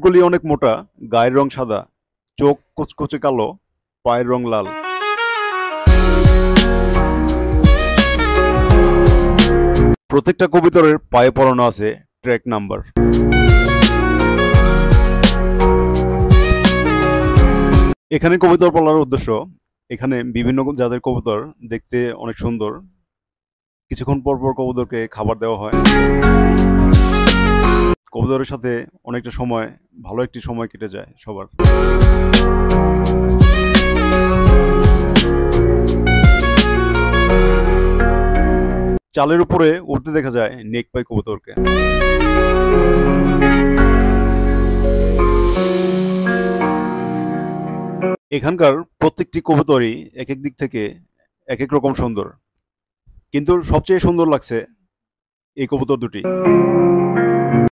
ঠোঁটগুলি অনেক মোটা, গায়ের রং সাদা, চোখ কুচকুচে কালো, পায়ের রং লাল। প্রত্যেকটা কবুতরের পায়ে পরানো আছে ট্র্যাক নাম্বার। এখানে কবুতর পালার উদ্দেশ্য, এখানে বিভিন্ন জাতের কবুতর দেখতে অনেক সুন্দর। কিছুক্ষণ পর পর কবুতরকে খাবার দেওয়া হয়। কবুতরের সাথে অনেকটা সময়, ভালো একটি সময় কেটে যায় সবার। চালের উপরে উঠতে দেখা যায় নেকপাই কবুতরকে। এখানকার প্রত্যেকটি কবুতরই এক এক দিক থেকে এক এক রকম সুন্দর, কিন্তু সবচেয়ে সুন্দর লাগছে এই কবুতর দুটি।